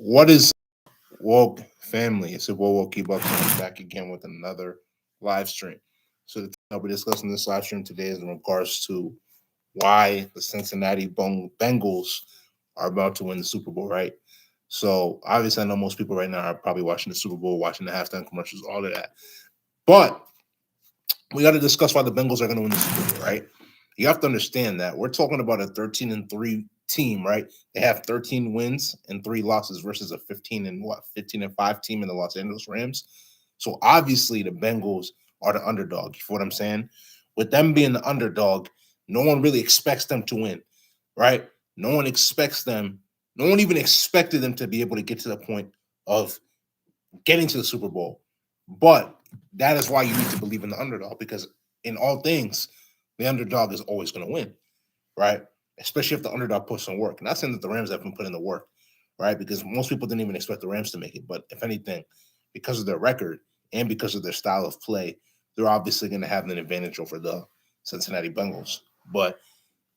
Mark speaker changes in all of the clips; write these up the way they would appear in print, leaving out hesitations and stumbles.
Speaker 1: What is woke family? It's a woke keep up back again with another live stream. So the thing I'll be discussing this live stream today is in regards to why the Cincinnati Bengals are about to win the Super Bowl, right? So obviously, I know most people right now are probably watching the Super Bowl, watching the halftime commercials, all of that. But we got to discuss why the Bengals are going to win the Super Bowl, right? You have to understand that we're talking about a 13-3 team, right? They have 13 wins and 3 losses versus a 15-5 team in the Los Angeles Rams. So obviously the Bengals are the underdog. You feel what I'm saying? With them being the underdog, no one really expects them to win, right? No one expects them. No one even expected them to be able to get to the point of getting to the Super Bowl. But that is why you need to believe in the underdog because in all things, the underdog is always going to win, right? Especially if the underdog puts some work. Not saying that the Rams haven't put in the work, right? Because most people didn't even expect the Rams to make it. But if anything, because of their record and because of their style of play, they're obviously going to have an advantage over the Cincinnati Bengals. But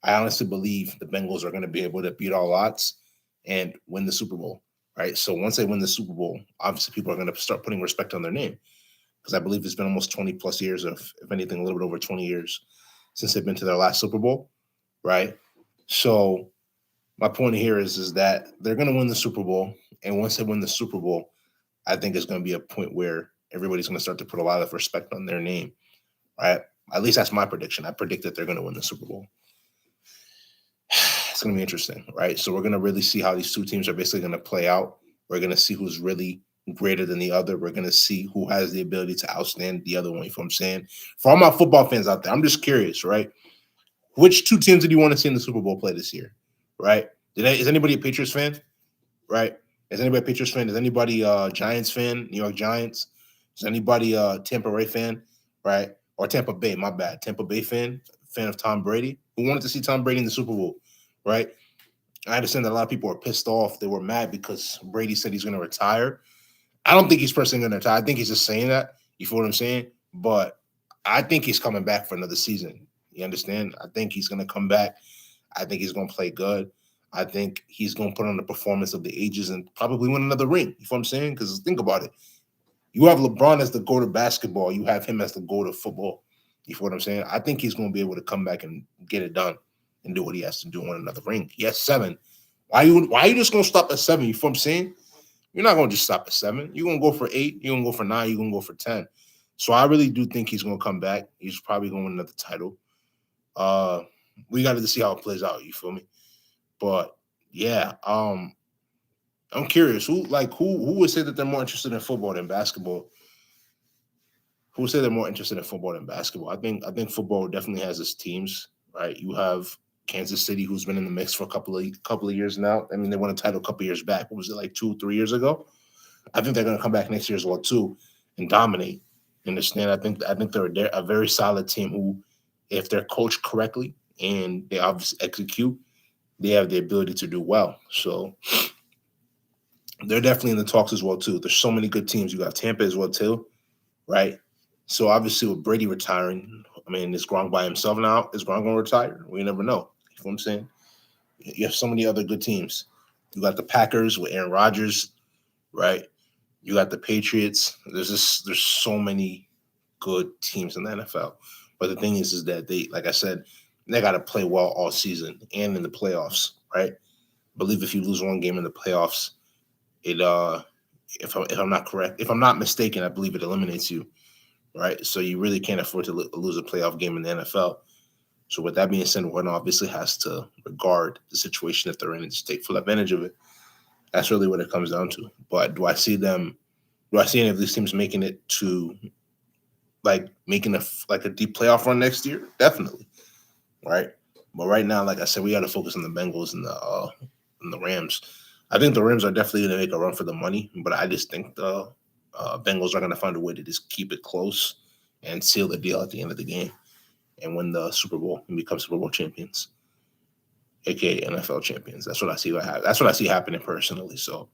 Speaker 1: I honestly believe the Bengals are going to be able to beat all odds and win the Super Bowl, right? So once they win the Super Bowl, obviously people are going to start putting respect on their name because I believe it's been almost 20 plus years, of, if anything, a little bit over 20 years since they've been to their last Super Bowl, right? So my point here is that they're going to win the Super Bowl, and once they win the Super Bowl, I think it's going to be a point where everybody's going to start to put a lot of respect on their name, right? At least that's my prediction. I predict that they're going to win the Super Bowl. It's going to be interesting, right? So we're going to really see how these two teams are basically going to play out. We're going to see who's really greater than the other. We're going to see who has the ability to outstand the other one. You know what I'm saying? For all my football fans out there, I'm just curious, right? Which two teams did you want to see in the Super Bowl play this year, right? Is anybody a Patriots fan, right? Is anybody a Patriots fan? Is anybody Giants fan, New York Giants? Is anybody Tampa Bay fan, right? Or Tampa Bay, my bad. Tampa Bay fan of Tom Brady, who wanted to see Tom Brady in the Super Bowl, right? I understand that a lot of people are pissed off. They were mad because Brady said he's going to retire. I don't think he's personally going to retire. I think he's just saying that. You feel what I'm saying? But I think he's coming back for another season. You understand? I think he's going to come back. I think he's going to play good. I think he's going to put on the performance of the ages and probably win another ring. You know what I'm saying? Because think about it. You have LeBron as the GOAT of basketball. You have him as the GOAT of football. You feel what I'm saying? I think he's going to be able to come back and get it done and do what he has to do and win another ring. He has 7. Why are you just going to stop at 7? You feel what I'm saying? You're not going to just stop at 7. You're going to go for 8. You're going to go for 9. You're going to go for 10. So I really do think he's going to come back. He's probably going to win another title. We got to see how it plays out. You feel me? But yeah, I'm curious. Who would say that they're more interested in football than basketball? Who would say they're more interested in football than basketball? I think football definitely has its teams, right? You have Kansas City, who's been in the mix for a couple of years now. I mean, they won a title a couple of years back. What was it, like 2-3 years ago? I think they're going to come back next year as well too and dominate. You understand? I think they're a very solid team who, if they're coached correctly and they obviously execute, they have the ability to do well. So they're definitely in the talks as well too. There's so many good teams. You got Tampa as well too, right? So obviously with Brady retiring, I mean, is Gronk by himself now? Is Gronk going to retire? We never know. You know what I'm saying? You have so many other good teams. You got the Packers with Aaron Rodgers, right? You got the Patriots. There's so many good teams in the NFL. But the thing is that they, like I said, they got to play well all season and in the playoffs, right? I believe if you lose one game in the playoffs, it if I'm not correct, if I'm not mistaken, I believe it eliminates you, right? So you really can't afford to lose a playoff game in the NFL. So with that being said, one obviously has to regard the situation that they're in and just take full advantage of it. That's really what it comes down to. But do I see any of these teams making it to like making a deep playoff run next year? Definitely, right? But right now, like I said, we got to focus on the Bengals and the Rams. I think the Rams are definitely going to make a run for the money, but I just think the Bengals are going to find a way to just keep it close and seal the deal at the end of the game and win the Super Bowl and become Super Bowl champions, aka NFL champions. That's what I see. That's what I see happening personally. So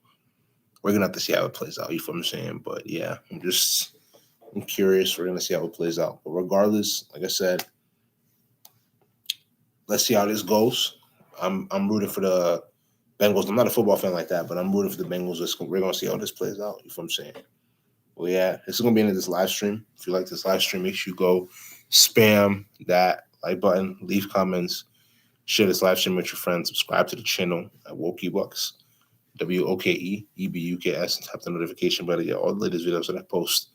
Speaker 1: we're gonna have to see how it plays out. You feel what I'm saying? But yeah, I'm curious. We're gonna see how it plays out. But regardless, like I said, let's see how this goes. I'm rooting for the Bengals. I'm not a football fan like that, but I'm rooting for the Bengals. We're gonna see how this plays out. You know what I'm saying? Well, yeah, this is gonna be into this live stream. If you like this live stream, make sure you go spam that like button, leave comments, share this live stream with your friends, subscribe to the channel at WokeEbucks, WOKEEBUKS, and tap the notification bell to get all the latest videos that I post.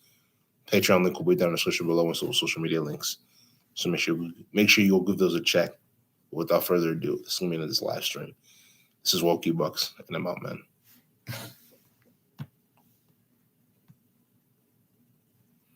Speaker 1: Patreon link will be down in the description below and social media links. So make sure you go give those a check. Without further ado, this is gonna be into this live stream. This is WokeEbucks, and I'm out, man.